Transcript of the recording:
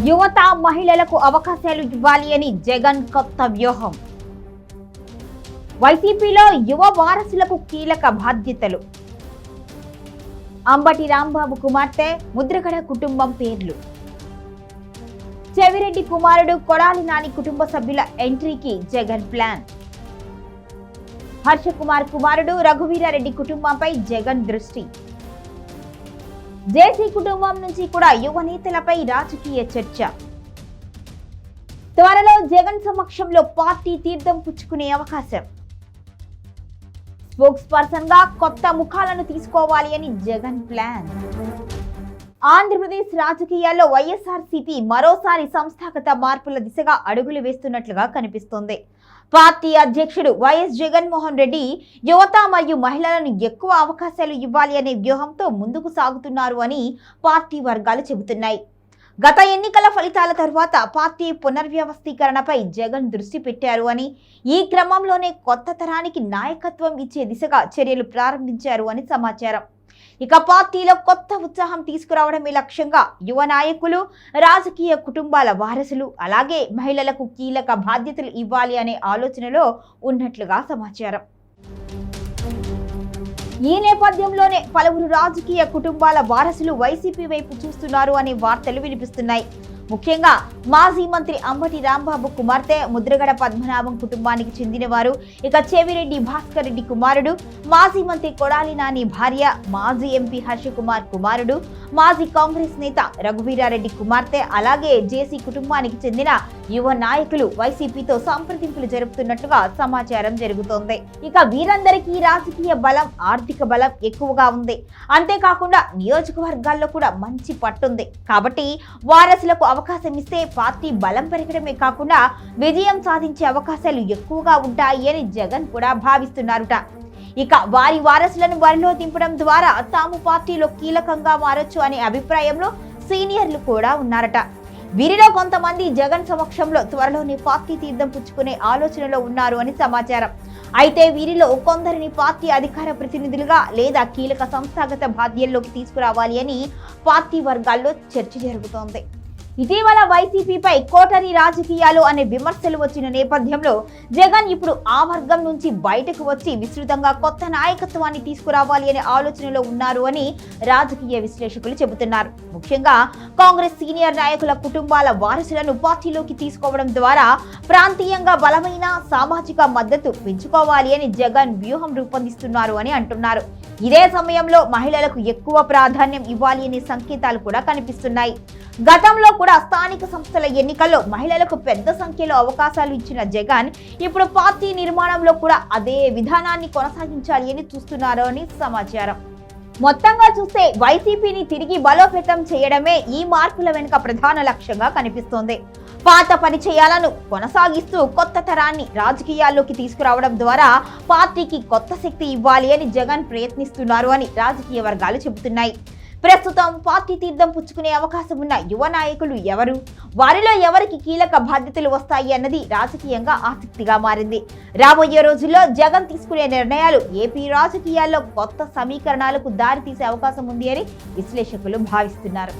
యువత మహిళలకు అవకాశాలు ఇవ్వాలి అని జగన్ కొత్త వ్యూహం. వైసీపీలో యువ వారసులకు కీలక బాధ్యతలు. అంబటి రాంబాబు కుమార్తె ముద్రగడ కుటుంబం పేర్లు. చెవిరెడ్డి కుమారుడు కొడాలి నాని కుటుంబ సభ్యుల ఎంట్రీకి జగన్ ప్లాన్. హర్ష కుమార్ కుమారుడు రఘువీరారెడ్డి కుటుంబంపై జగన్ దృష్టి. జేసీ కుటుంబం నుంచి కూడా యువ నేతలపై రాజకీయ చర్చ. త్వరలో జగన్ సమక్షంలో పార్టీ తీర్థం పుచ్చుకునే అవకాశం. స్పోక్స్ పర్సన్ గా కొత్త ముఖాలను తీసుకోవాలి అని జగన్ ప్లాన్. ఆంధ్రప్రదేశ్ రాజకీయాల్లో వైఎస్ఆర్సీపీ మరోసారి సంస్థాగత మార్పుల దిశగా అడుగులు వేస్తున్నట్లుగా కనిపిస్తోంది. పార్టీ అధ్యక్షుడు వైఎస్ జగన్మోహన్ రెడ్డి యువత మరియు మహిళలను ఎక్కువ అవకాశాలు ఇవ్వాలి అనే వ్యూహంతో ముందుకు సాగుతున్నారు అని పార్టీ వర్గాలు చెబుతున్నాయి. గత ఎన్నికల ఫలితాల తర్వాత పార్టీ పునర్వ్యవస్థీకరణపై జగన్ దృష్టి పెట్టారు అని, ఈ క్రమంలోనే కొత్త తరానికి నాయకత్వం ఇచ్చే దిశగా చర్యలు ప్రారంభించారు అని సమాచారం. ఇక పార్టీలో కొత్త ఉత్సాహం తీసుకురావడమే లక్ష్యంగా యువ నాయకులు, రాజకీయ కుటుంబాల వారసులు, అలాగే మహిళలకు కీలక బాధ్యతలు ఇవ్వాలి అనే ఆలోచనలో ఉన్నట్లుగా సమాచారం. ఈ నేపథ్యంలోనే పలువురు రాజకీయ కుటుంబాల వారసులు వైసీపీ వైపు చూస్తున్నారు అనే వార్తలు వినిపిస్తున్నాయి. ముఖ్యంగా మాజీ మంత్రి అంబటి రాంబాబు కుమార్తె ముద్రగడ పద్మనాభం కుటుంబానికి చెందినవారు, ఇక చెవిరెడ్డి భాస్కర్ రెడ్డి కుమారుడు, మాజీ మంత్రి కొడాలి నాని భార్య, మాజీ ఎంపీ హర్ష కుమార్ కుమారుడు, మాజీ కాంగ్రెస్ నేత రఘువీరారెడ్డి కుమార్తె, అలాగే జేసీ కుటుంబానికి చెందిన యువ నాయకులు వైసీపీతో సంప్రదింపులు జరుపుతున్నట్లుగా సమాచారం జరుగుతోంది. ఇక వీరందరికీ రాజకీయ బలం, ఆర్థిక బలం ఎక్కువగా ఉంది. అంతేకాకుండా నియోజకవర్గాల్లో కూడా మంచి పట్టుంది. కాబట్టి వారసులకు అవకాశం ఇస్తే పార్టీ బలం పెరగడమే కాకుండా విజయం సాధించే అవకాశాలు ఎక్కువగా ఉంటాయి అని జగన్ కూడా భావిస్తున్నారుట. ఇక వారి వారసులను బరిలో దింపడం ద్వారా తాము పార్టీలో కీలకంగా మారొచ్చు అనే అభిప్రాయంలో సీనియర్లు కూడా ఉన్నారట. వీరిలో కొంతమంది జగన్ సమక్షంలో త్వరలోనే పార్టీ తీర్థం పుచ్చుకునే ఆలోచనలో ఉన్నారు అని సమాచారం. అయితే వీరిలో కొందరిని పార్టీ అధికార ప్రతినిధులుగా లేదా కీలక సంస్థాగత బాధ్యతల్లోకి తీసుకురావాలి అని పార్టీ వర్గాల్లో చర్చ జరుగుతోంది. ఇటీవల వైసీపీపై కోటరీ రాజకీయాలు అనే విమర్శలు వచ్చిన నేపథ్యంలో జగన్ ఇప్పుడు ఆ వర్గం నుంచి బయటకు వచ్చి విస్తృతంగా కొత్త నాయకత్వాన్ని తీసుకురావాలి అనే ఆలోచనలో ఉన్నారు అని రాజకీయ విశ్లేషకులు చెబుతున్నారు. ముఖ్యంగా కాంగ్రెస్ సీనియర్ నాయకుల కుటుంబాల వారసులను పార్టీలోకి తీసుకోవడం ద్వారా ప్రాంతీయంగా బలమైన సామాజిక మద్దతు పెంచుకోవాలి అని జగన్ వ్యూహం రూపొందిస్తున్నారు అని అంటున్నారు. ఇదే సమయంలో మహిళలకు ఎక్కువ ప్రాధాన్యం ఇవ్వాలి అనే సంకేతాలు కూడా కనిపిస్తున్నాయి. గతంలో కూడా స్థానిక సంస్థల ఎన్నికల్లో మహిళలకు పెద్ద సంఖ్యలో అవకాశాలు ఇచ్చిన జగన్ ఇప్పుడు పార్టీ నిర్మాణంలో కూడా అదే విధానాన్ని కొనసాగించాలి అని చూస్తున్నారు అని సమాచారం. మొత్తంగా చూస్తే వైసీపీని తిరిగి బలోపేతం చేయడమే ఈ మార్పుల వెనుక ప్రధాన లక్ష్యంగా కనిపిస్తోంది. పాత పరిచయాలను కొనసాగిస్తూ కొత్త తరాన్ని రాజకీయాల్లోకి తీసుకురావడం ద్వారా పార్టీకి కొత్త శక్తి ఇవ్వాలి అని జగన్ ప్రయత్నిస్తున్నారు అని రాజకీయ వర్గాలు చెబుతున్నాయి. ప్రస్తుతం పార్టీ తీర్థం పుచ్చుకునే అవకాశం ఉన్న యువ నాయకులు ఎవరు, వారిలో ఎవరికి కీలక బాధ్యతలు వస్తాయి అన్నది రాజకీయంగా ఆసక్తిగా మారింది. రాబోయే రోజుల్లో జగన్ తీసుకునే నిర్ణయాలు ఏపీ రాజకీయాల్లో కొత్త సమీకరణాలకు దారితీసే అవకాశం ఉంది అని విశ్లేషకులు భావిస్తున్నారు.